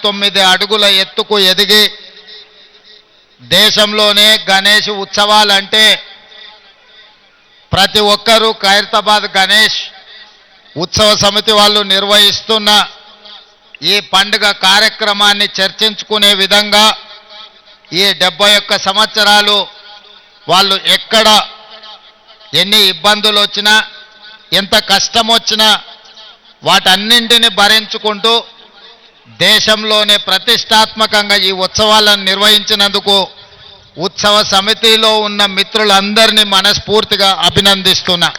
49 అడుగుల ఎత్తుకు ఎదిగి దేశంలోనే గణేష్ ఉత్సవాలంటే ప్రతి ఒక్కరూ ఖైరతాబాద్ గణేష్ ఉత్సవ సమితి వాళ్ళు నిర్వహిస్తున్న ఈ పండుగ కార్యక్రమాన్ని చర్చించుకునే విధంగా ఈ 71 సంవత్సరాలు వాళ్ళు ఎక్కడ ఎన్ని ఇబ్బందులు వచ్చినా ఎంత కష్టం వచ్చినా వాటన్నింటిని భరించుకుంటూ దేశంలోనే ప్రతిష్టాత్మకంగా ఈ ఉత్సవాలను నిర్వహించినందుకు ఉత్సవ సమితిలో ఉన్న మిత్రులందరినీ మనస్ఫూర్తిగా అభినందిస్తున్నా.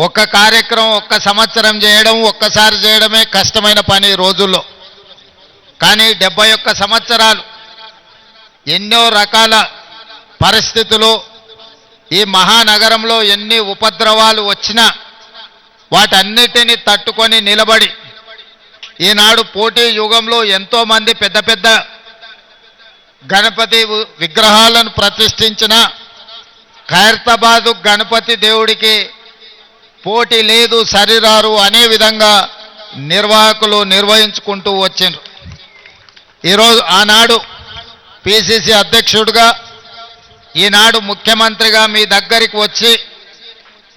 ఒక్క కార్యక్రమం ఒక్క సంవత్సరం చేయడం ఒక్కసారి చేయడమే కష్టమైన పని రోజుల్లో. కానీ 71 సంవత్సరాలు ఎన్నో రకాల పరిస్థితులు ఈ మహానగరంలో ఎన్ని ఉపద్రవాలు వచ్చినా వాటన్నిటిని తట్టుకొని నిలబడి ఈనాడు పోటీ యుగంలో ఎంతోమంది పెద్ద పెద్ద గణపతి విగ్రహాలను ప్రతిష్ఠించిన ఖైరతాబాదు గణపతి దేవుడికి పోటీ లేదు సరిరారు అనే విధంగా నిర్వాహకులు నిర్వహించుకుంటూ వచ్చిండ్రు. ఈరోజు ఆనాడు పిసిసి అధ్యక్షుడిగా ఈనాడు ముఖ్యమంత్రిగా మీ దగ్గరికి వచ్చి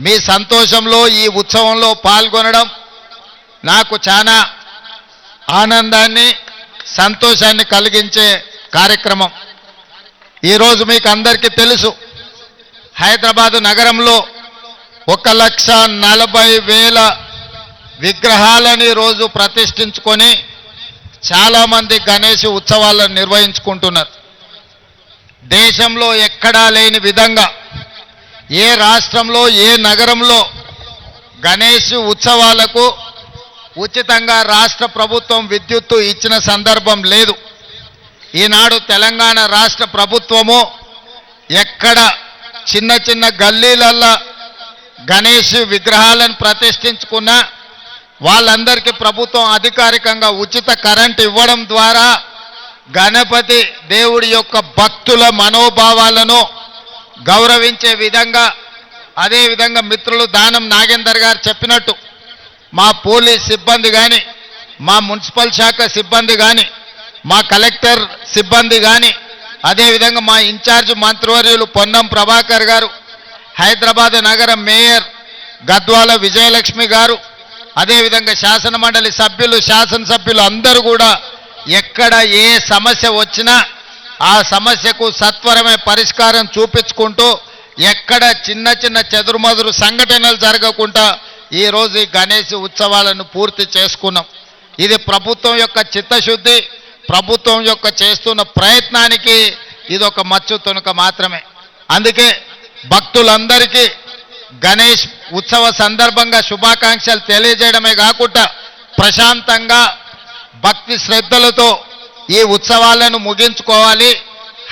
మీ సంతోషంలో ఈ ఉత్సవంలో పాల్గొనడం నాకు చాలా ఆనందాన్ని సంతోషాన్ని కలిగించే కార్యక్రమం. ఈరోజు మీకు అందరికీ తెలుసు హైదరాబాదు నగరంలో 1,40,000 విగ్రహాలని రోజు ప్రతిష్ఠించుకొని చాలామంది గణేష్ ఉత్సవాలను నిర్వహించుకుంటున్నారు. దేశంలో ఎక్కడా లేని విధంగా ఏ రాష్ట్రంలో ఏ నగరంలో గణేష్ ఉత్సవాలకు ఉచితంగా రాష్ట్ర ప్రభుత్వం విద్యుత్తు ఇచ్చిన సందర్భం లేదు. ఈనాడు తెలంగాణ రాష్ట్ర ప్రభుత్వము ఎక్కడ చిన్న చిన్న గల్లీలల్లో గణేష్ విగ్రహాలను ప్రతిష్ఠించుకున్నా వాళ్ళందరికీ ప్రభుత్వం అధికారికంగా ఉచిత కరెంట్ ఇవ్వడం ద్వారా గణపతి దేవుడి యొక్క భక్తుల మనోభావాలను గౌరవించే విధంగా అదేవిధంగా మిత్రులు దానం నాగేందర్ గారు చెప్పినట్టు మా పోలీస్ సిబ్బంది కానీ మా మున్సిపల్ శాఖ సిబ్బంది కానీ మా కలెక్టర్ సిబ్బంది కానీ అదేవిధంగా మా ఇన్ఛార్జ్ మంత్రివర్యులు పొన్నం ప్రభాకర్ గారు హైదరాబాద్ నగర మేయర్ గద్వాల విజయలక్ష్మి గారు అదేవిధంగా శాసనమండలి సభ్యులు శాసనసభ్యులు అందరూ కూడా ఎక్కడ ఏ సమస్య వచ్చినా ఆ సమస్యకు సత్వరమే పరిష్కారం చూపించుకుంటూ ఎక్కడ చిన్న చిన్న చెదురుమదురు సంఘటనలు జరగకుండా ఈరోజు ఈ గణేష్ ఉత్సవాలను పూర్తి చేసుకున్నాం. ఇది ప్రభుత్వం యొక్క చిత్తశుద్ధి, ప్రభుత్వం యొక్క చేస్తున్న ప్రయత్నానికి ఇది ఒక మచ్చు తునక మాత్రమే. అందుకే భక్తులందరికీ గణేష్ ఉత్సవ సందర్భంగా శుభాకాంక్షలు తెలియజేయడమే కాకుండా ప్రశాంతంగా భక్తి శ్రద్ధలతో ఈ ఉత్సవాలను ముగించుకోవాలి,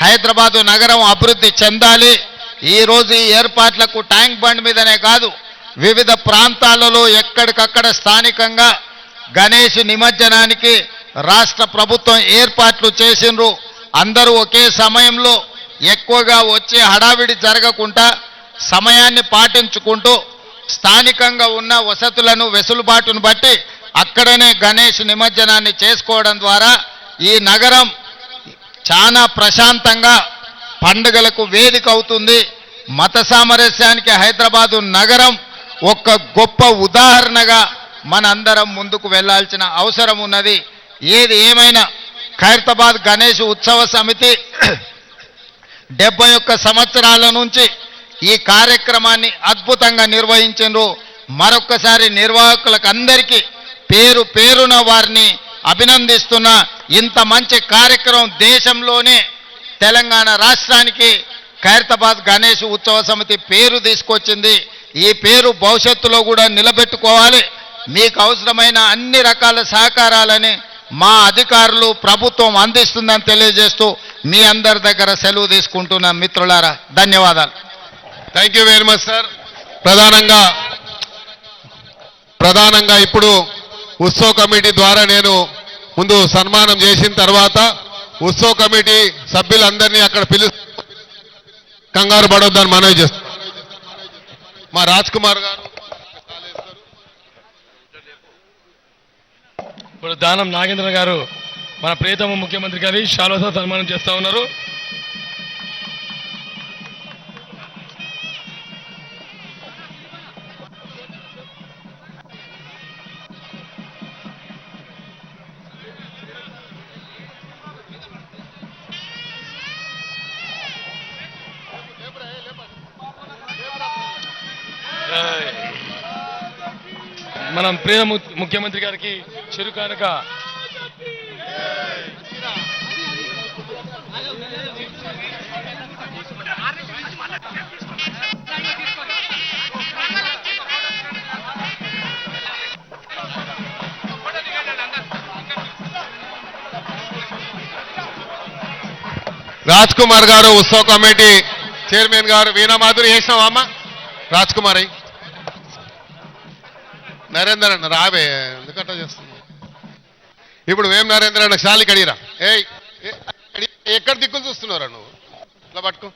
హైదరాబాదు నగరం అభివృద్ధి చెందాలి. ఈరోజు ఈ ఏర్పాట్లకు ట్యాంక్ బండ్ మీదనే కాదు వివిధ ప్రాంతాలలో ఎక్కడికక్కడ స్థానికంగా గణేష్ నిమజ్జనానికి రాష్ట్ర ప్రభుత్వం ఏర్పాట్లు చేసిండ్రు. అందరూ ఒకే సమయంలో ఎక్కువగా వచ్చే హడావిడి జరగకుండా సమయాన్ని పాటించుకుంటూ స్థానికంగా ఉన్న వసతులను వెసులుబాటును బట్టి అక్కడనే గణేష్ నిమజ్జనాన్ని చేసుకోవడం ద్వారా ఈ నగరం చాలా ప్రశాంతంగా పండుగలకు వేదిక అవుతుంది. మత సామరస్యానికి హైదరాబాదు నగరం ఒక గొప్ప ఉదాహరణగా మనందరం ముందుకు వెళ్లాల్సిన అవసరం ఉన్నది. ఏది ఏమైనా ఖైరతాబాద్ గణేష్ ఉత్సవ సమితి 71 సంవత్సరాల నుంచి ఈ కార్యక్రమాన్ని అద్భుతంగా నిర్వహించారు. మరొక్కసారి నిర్వాహకులకు అందరికీ పేరు పేరున వారిని అభినందిస్తున్నా. ఇంత మంచి కార్యక్రమం దేశంలోనే తెలంగాణ రాష్ట్రానికి ఖైరతాబాద్ గణేష్ ఉత్సవ సమితి పేరు తీసుకొచ్చింది. ఈ పేరు భవిష్యత్తులో కూడా నిలబెట్టుకోవాలి. మీకు అవసరమైన అన్ని రకాల సహకారాలని మా అధికారులు ప్రభుత్వం అందిస్తుందని తెలియజేస్తూ మీ అందరి దగ్గర సెలవు తీసుకుంటున్న మిత్రులారా ధన్యవాదాలు. Thank you very much sir. ప్రధానంగా ఇప్పుడు ఉత్సవ కమిటీ ద్వారా నేను ముందు సన్మానం చేసిన తర్వాత ఉత్సవ కమిటీ సభ్యులందరినీ అక్కడ కంగారు పడొద్దని మనవి చేస్తాను. మా రాజ్ కుమార్ గారు ఇప్పుడు దానం నాగేంద్ర గారు మన ప్రియతమ ముఖ్యమంత్రి గారి శాలువాతో సన్మానం చేస్తా ఉన్నారు. మనం ప్రియ ముఖ్యమంత్రి గారికి చిరుకానుక రాజ్ కుమార్ గారు ఉత్సవ కమిటీ చైర్మన్ గారు వీణా మాధురి చేసినావా అమ్మ? రాజ్ కుమార్ అయ్యి నరేందర్ అన్న రావే ఎందుకట్లా చేస్తున్నావు? ఇప్పుడు వేం నరేంద్ర అన్న శాలికి అడిగిరా. ఎక్కడ దిక్కులు చూస్తున్నారా నువ్వు? ఇట్లా పట్టుకో.